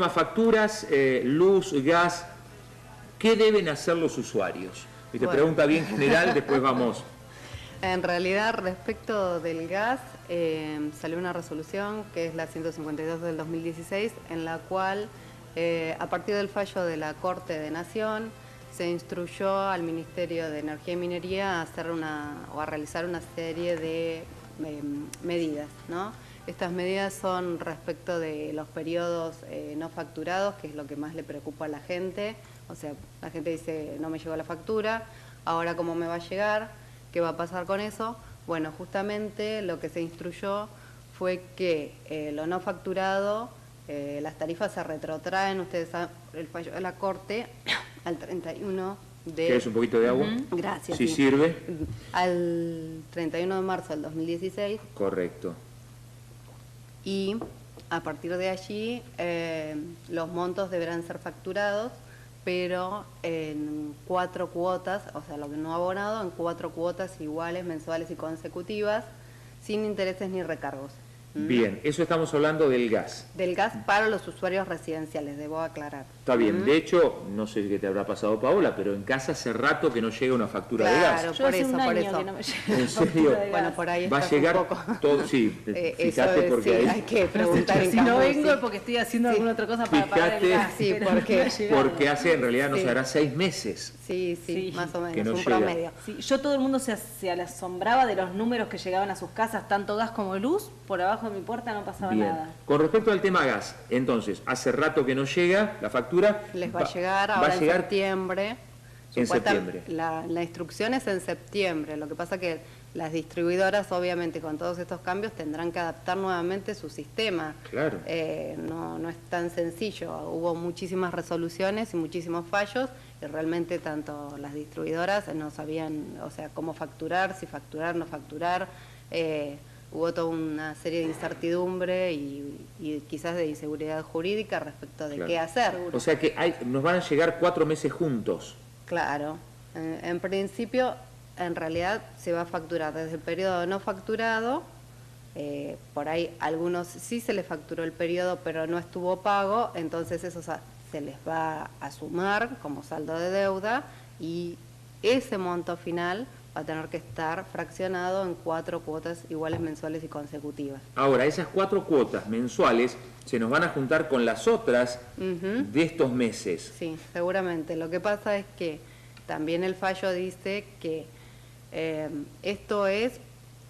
tema facturas, luz, gas, ¿qué deben hacer los usuarios? Y te pregunta bien general, después vamos. En realidad, respecto del gas, salió una resolución que es la 152 del 2016, en la cual, a partir del fallo de la Corte de Nación, se instruyó al Ministerio de Energía y Minería a hacer a realizar una serie de medidas, ¿no? Estas medidas son respecto de los periodos no facturados, que es lo que más le preocupa a la gente. O sea, la gente dice, no me llegó la factura, ahora cómo me va a llegar, qué va a pasar con eso. Bueno, justamente lo que se instruyó fue que lo no facturado, las tarifas se retrotraen, ustedes saben, el fallo de la Corte, al 31 de... ¿Quieres un poquito de agua? Gracias. Si sirve. Al 31 de marzo del 2016. Correcto. Y a partir de allí los montos deberán ser facturados, pero en 4 cuotas, o sea, lo que no abonado, en 4 cuotas iguales, mensuales y consecutivas, sin intereses ni recargos. Bien, eso estamos hablando del gas. Del gas para los usuarios residenciales, debo aclarar. Está bien, de hecho, no sé qué te habrá pasado, Paola, pero en casa hace rato que no llega una factura de gas. Claro, por eso, por eso. No me ¿En serio? Bueno, por ahí va a llegar un poco. todo, sí, fíjate porque sí, ahí... hay que preguntar en si no vengo es porque estoy haciendo alguna otra cosa para pagar el gas. Sí, porque hace, en realidad, nos hará 6 meses. Sí, más o menos, no un llega. promedio. Sí, yo todo el mundo se asombraba de los números que llegaban a sus casas, tanto gas como luz, por abajo de mi puerta no pasaba Bien. nada. Con respecto al tema gas, entonces, hace rato que no llega la factura. Les va a llegar ahora en septiembre. En septiembre. La instrucción es en septiembre, lo que pasa que las distribuidoras, obviamente, con todos estos cambios, tendrán que adaptar nuevamente su sistema. Claro. No es tan sencillo. Hubo muchísimas resoluciones y muchísimos fallos, y realmente tanto las distribuidoras no sabían, o sea, cómo facturar, si facturar, no facturar. Hubo toda una serie de incertidumbre y quizás de inseguridad jurídica respecto de qué hacer. O sea que nos van a llegar 4 meses juntos. Claro. En principio, en realidad se va a facturar desde el periodo no facturado. Por ahí algunos sí se les facturó el periodo, pero no estuvo pago, entonces eso se les va a sumar como saldo de deuda y ese monto final va a tener que estar fraccionado en 4 cuotas iguales mensuales y consecutivas. Ahora, esas 4 cuotas mensuales se nos van a juntar con las otras de estos meses. Sí, seguramente. Lo que pasa es que también el fallo dice que esto es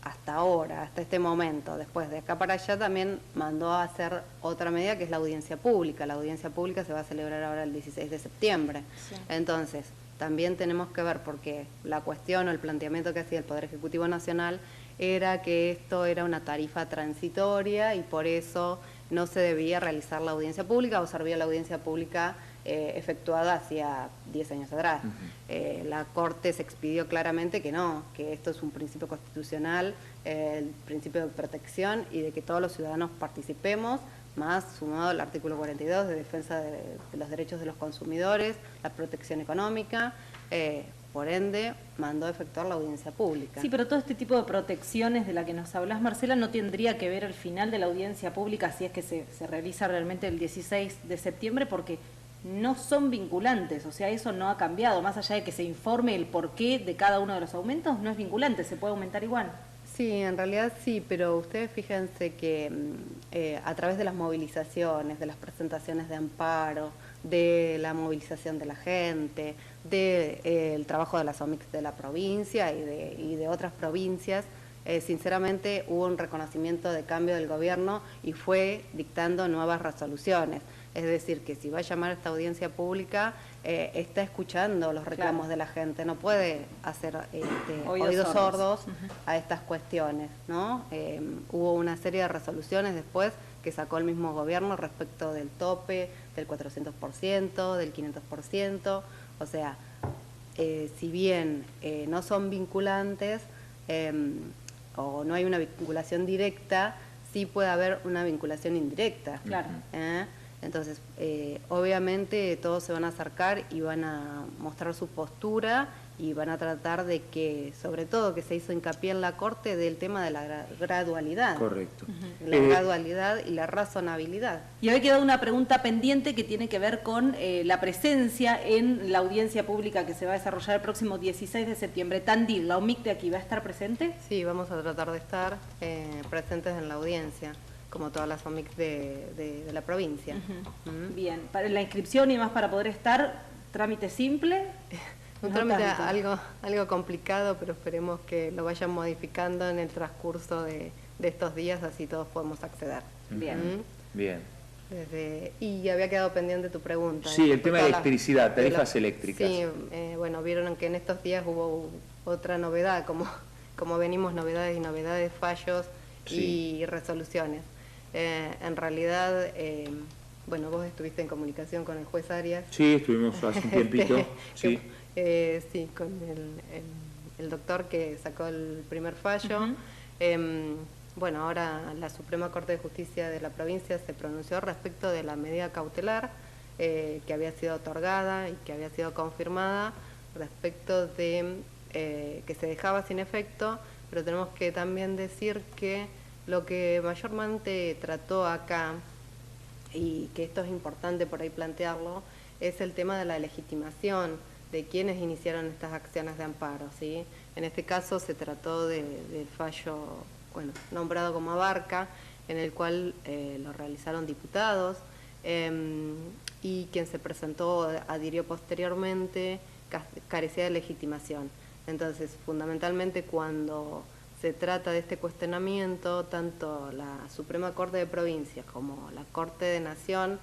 hasta ahora, hasta este momento. Después de acá para allá también mandó a hacer otra medida que es la audiencia pública. La audiencia pública se va a celebrar ahora el 16 de septiembre. Sí. Entonces, también tenemos que ver, porque la cuestión o el planteamiento que hacía el Poder Ejecutivo Nacional era que esto era una tarifa transitoria y por eso no se debía realizar la audiencia pública o servía la audiencia pública efectuada hacia 10 años atrás. La Corte se expidió claramente que no, que esto es un principio constitucional, el principio de protección y de que todos los ciudadanos participemos, más sumado al artículo 42 de defensa de los derechos de los consumidores, la protección económica, por ende mandó a efectuar la audiencia pública. Sí, pero todo este tipo de protecciones de la que nos hablas, Marcela, no tendría que ver al final de la audiencia pública si es que se realiza realmente el 16 de septiembre, porque no son vinculantes, o sea, eso no ha cambiado, más allá de que se informe el porqué de cada uno de los aumentos, no es vinculante, se puede aumentar igual. Sí, en realidad sí, pero ustedes fíjense que a través de las movilizaciones, de las presentaciones de amparo, de la movilización de la gente, del trabajo de las OMIC de la provincia y de otras provincias, sinceramente hubo un reconocimiento de cambio del gobierno y fue dictando nuevas resoluciones. Es decir, que si va a llamar a esta audiencia pública, está escuchando los reclamos de la gente, no puede hacer oídos sordos a estas cuestiones, ¿no? Hubo una serie de resoluciones después que sacó el mismo gobierno respecto del tope, del 400%, del 500%, o sea, si bien no son vinculantes o no hay una vinculación directa, sí puede haber una vinculación indirecta. Claro. Entonces, obviamente todos se van a acercar y van a mostrar su postura y van a tratar de que, sobre todo que se hizo hincapié en la Corte, del tema de la gradualidad. Correcto. La gradualidad y la razonabilidad. Y había quedado una pregunta pendiente que tiene que ver con la presencia en la audiencia pública que se va a desarrollar el próximo 16 de septiembre. Tandil, ¿la OMIC de aquí va a estar presente? Sí, vamos a tratar de estar presentes en la audiencia, como todas las OMIC de la provincia. Bien, para la inscripción y demás para poder estar, trámite simple. Un trámite algo complicado, pero esperemos que lo vayan modificando en el transcurso de estos días, así todos podemos acceder. Bien. Bien. Y había quedado pendiente tu pregunta. Sí, el tema de electricidad, tarifas eléctricas. Sí, bueno, vieron que en estos días hubo otra novedad, como venimos novedades, fallos y resoluciones. En realidad, bueno, vos estuviste en comunicación con el juez Arias. Sí, estuvimos hace un tiempito. Sí. Sí, con el doctor que sacó el primer fallo. Bueno, ahora la Suprema Corte de Justicia de la provincia se pronunció respecto de la medida cautelar que había sido otorgada y que había sido confirmada respecto de que se dejaba sin efecto, pero tenemos que también decir que lo que mayormente trató acá, y que esto es importante por ahí plantearlo, es el tema de la legitimación de quienes iniciaron estas acciones de amparo, ¿sí? En este caso se trató del fallo, bueno, nombrado como Abarca, en el cual lo realizaron diputados, y quien se presentó adhirió posteriormente, carecía de legitimación. Entonces, fundamentalmente cuando se trata de este cuestionamiento, tanto la Suprema Corte de Provincia como la Corte de Nación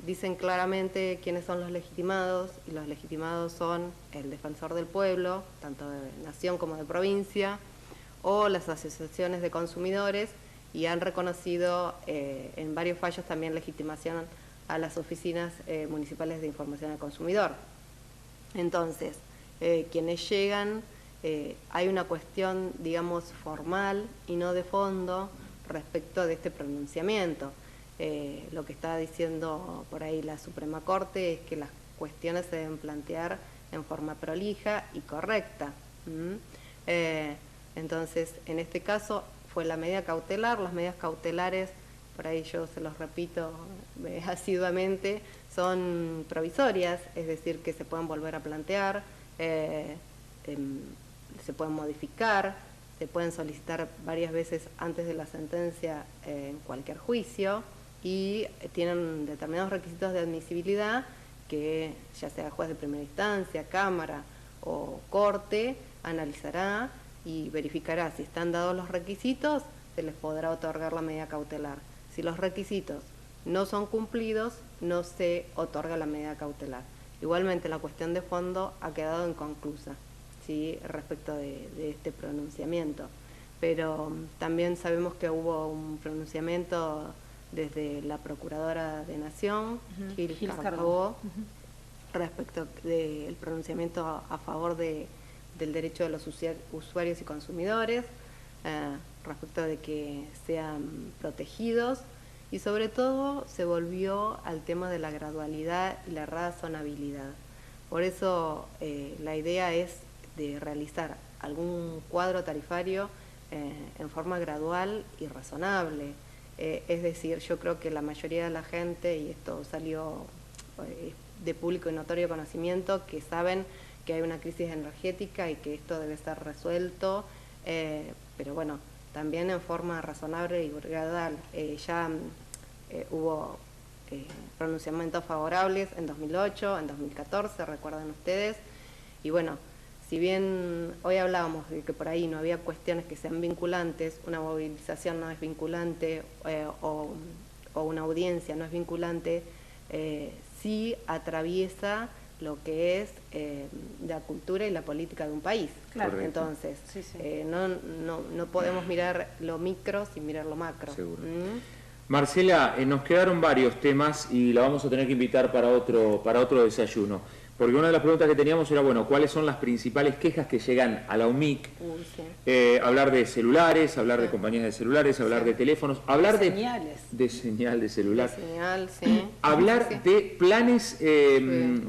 dicen claramente quiénes son los legitimados, y los legitimados son el defensor del pueblo, tanto de nación como de provincia, o las asociaciones de consumidores, y han reconocido en varios fallos también legitimación a las oficinas municipales de información al consumidor. Entonces, quienes llegan, hay una cuestión, digamos, formal y no de fondo respecto de este pronunciamiento. Lo que está diciendo por ahí la Suprema Corte es que las cuestiones se deben plantear en forma prolija y correcta. Entonces, en este caso fue la medida cautelar. Las medidas cautelares, por ahí yo se los repito asiduamente, son provisorias, es decir, que se pueden volver a plantear, se pueden modificar, se pueden solicitar varias veces antes de la sentencia en cualquier juicio, y tienen determinados requisitos de admisibilidad que ya sea juez de primera instancia, Cámara o Corte analizará y verificará si están dados los requisitos, se les podrá otorgar la medida cautelar. Si los requisitos no son cumplidos, no se otorga la medida cautelar. Igualmente, la cuestión de fondo ha quedado inconclusa, ¿sí?, respecto de este pronunciamiento. Pero también sabemos que hubo un pronunciamiento desde la Procuradora de Nación, Gil Carbó, respecto del pronunciamiento a favor del derecho de los usuarios y consumidores, respecto de que sean protegidos, y sobre todo se volvió al tema de la gradualidad y la razonabilidad. Por eso la idea es de realizar algún cuadro tarifario en forma gradual y razonable. Es decir, yo creo que la mayoría de la gente, y esto salió de público y notorio conocimiento, que saben que hay una crisis energética y que esto debe ser resuelto, pero bueno, también en forma razonable y gradual. Ya hubo pronunciamientos favorables en 2008, en 2014, recuerdan ustedes, y bueno, si bien hoy hablábamos de que por ahí no había cuestiones que sean vinculantes, una movilización no es vinculante o una audiencia no es vinculante, sí atraviesa lo que es la cultura y la política de un país. Claro. Entonces, no podemos mirar lo micro sin mirar lo macro. Seguro. Marcela, nos quedaron varios temas y la vamos a tener que invitar para otro desayuno. Porque una de las preguntas que teníamos era, bueno, ¿cuáles son las principales quejas que llegan a la UMIC? Hablar de celulares, hablar de compañías de celulares, hablar de teléfonos, hablar de señal de celular. De señal, sí. Hablar de planes,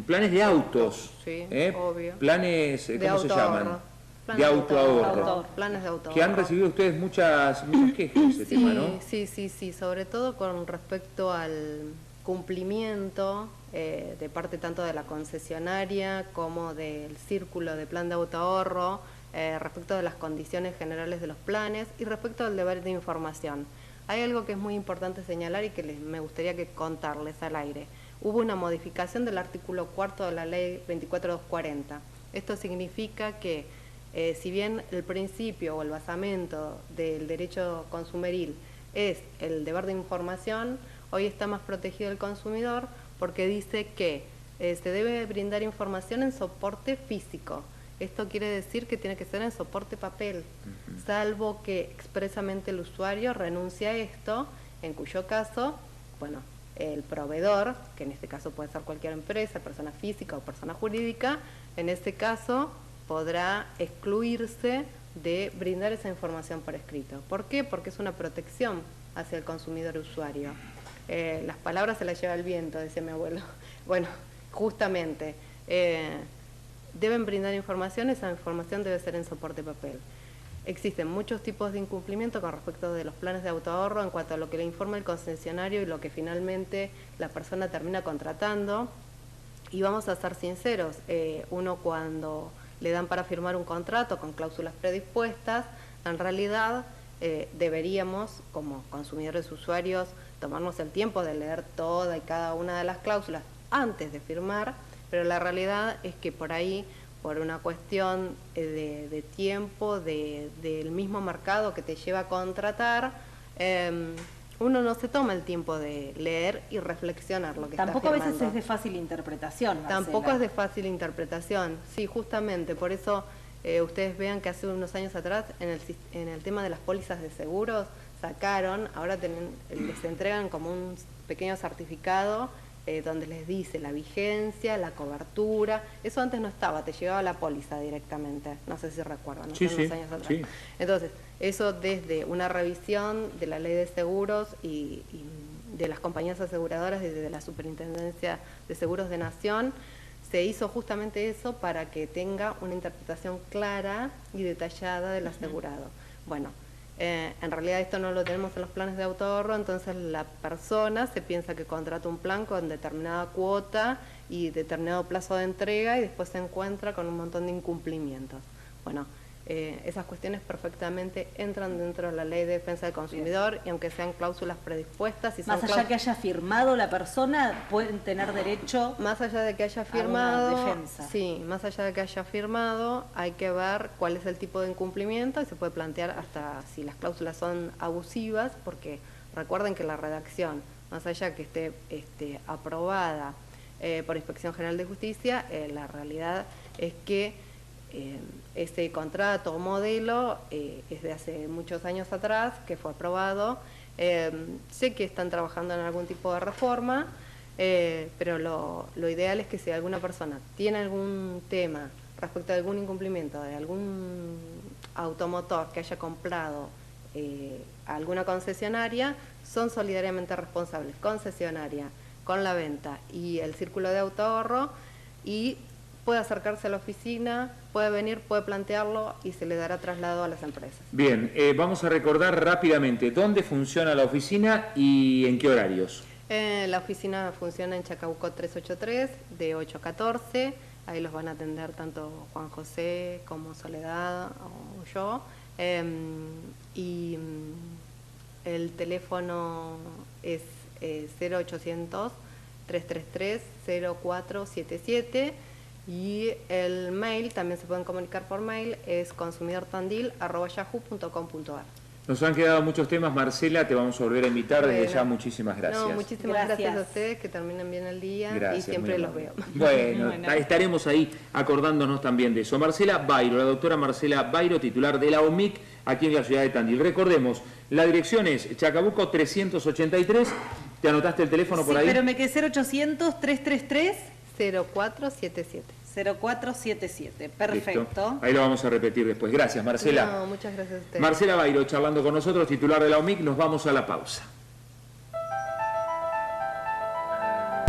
planes de autos. Sí, obvio. Planes, de ¿cómo se llaman? Planes de autoahorro. Planes de autoahorro. Que han recibido ustedes muchas quejas de ese tema, ¿no? Sí, sobre todo con respecto al cumplimiento de parte tanto de la concesionaria como del círculo de plan de autoahorro, respecto de las condiciones generales de los planes y respecto al deber de información. Hay algo que es muy importante señalar y que me gustaría contarles al aire. Hubo una modificación del artículo 4 de la ley 24240. Esto significa que si bien el principio o el basamento del derecho consumeril es el deber de información, hoy está más protegido el consumidor porque dice que se debe brindar información en soporte físico. Esto quiere decir que tiene que ser en soporte papel, salvo que expresamente el usuario renuncie a esto, en cuyo caso, bueno, el proveedor, que en este caso puede ser cualquier empresa, persona física o persona jurídica, en este caso podrá excluirse de brindar esa información por escrito. ¿Por qué? Porque es una protección hacia el consumidor usuario. Las palabras se las lleva el viento, decía mi abuelo. Bueno, justamente, deben brindar información, esa información debe ser en soporte papel. Existen muchos tipos de incumplimiento con respecto de los planes de autoahorro en cuanto a lo que le informa el concesionario y lo que finalmente la persona termina contratando. Y vamos a ser sinceros, uno cuando le dan para firmar un contrato con cláusulas predispuestas, en realidad deberíamos, como consumidores usuarios, tomarnos el tiempo de leer toda y cada una de las cláusulas antes de firmar, pero la realidad es que por ahí, por una cuestión de tiempo, del mismo mercado que te lleva a contratar, uno no se toma el tiempo de leer y reflexionar lo que está firmando. Tampoco a veces es de fácil interpretación, Marcela. Tampoco es de fácil interpretación, sí, justamente, por eso ustedes vean que hace unos años atrás, en el tema de las pólizas de seguros, sacaron, ahora les entregan como un pequeño certificado donde les dice la vigencia, la cobertura. Eso antes no estaba, te llegaba la póliza directamente, no sé si recuerdan, sí, unos años atrás. Sí. Entonces, eso desde una revisión de la ley de seguros y de las compañías aseguradoras, desde la Superintendencia de Seguros de Nación, se hizo justamente eso para que tenga una interpretación clara y detallada del asegurado. Bueno, en realidad esto no lo tenemos en los planes de autoahorro, entonces la persona se piensa que contrata un plan con determinada cuota y determinado plazo de entrega y después se encuentra con un montón de incumplimientos. Bueno, esas cuestiones perfectamente entran dentro de la Ley de Defensa del Consumidor y aunque sean cláusulas predispuestas... Más allá que haya firmado la persona, pueden tener derecho... Más allá de que haya firmado... a una defensa. Sí, más allá de que haya firmado, hay que ver cuál es el tipo de incumplimiento y se puede plantear hasta si las cláusulas son abusivas, porque recuerden que la redacción, más allá que esté aprobada por Inspección General de Justicia, la realidad es que ese contrato o modelo es de hace muchos años atrás, que fue aprobado. Sé que están trabajando en algún tipo de reforma, pero lo ideal es que si alguna persona tiene algún tema respecto a algún incumplimiento de algún automotor que haya comprado a alguna concesionaria, son solidariamente responsables, concesionaria, con la venta y el círculo de autoahorro, y puede acercarse a la oficina, puede venir, puede plantearlo y se le dará traslado a las empresas. Bien, vamos a recordar rápidamente dónde funciona la oficina y en qué horarios. La oficina funciona en Chacabuco 383, de 8 a 14. Ahí los van a atender tanto Juan José como Soledad o yo. Y el teléfono es 0800 333 0477. Y el mail, también se pueden comunicar por mail, es consumidortandil@yahoo.com.ar. Nos han quedado muchos temas, Marcela, te vamos a volver a invitar. Desde ya muchísimas gracias. No, muchísimas gracias a ustedes, que terminen bien el día. Gracias, y siempre los veo. Bueno, estaremos ahí acordándonos también de eso. Marcela Bairo, la doctora Marcela Bairo, titular de la OMIC aquí en la ciudad de Tandil. Recordemos, la dirección es Chacabuco 383. ¿Te anotaste el teléfono por ahí? Sí, pero me quedé 0800 333 0477. 0477, perfecto. Listo. Ahí lo vamos a repetir después. Gracias, Marcela. No, muchas gracias a ustedes. Marcela Bairo charlando con nosotros, titular de la OMIC. Nos vamos a la pausa.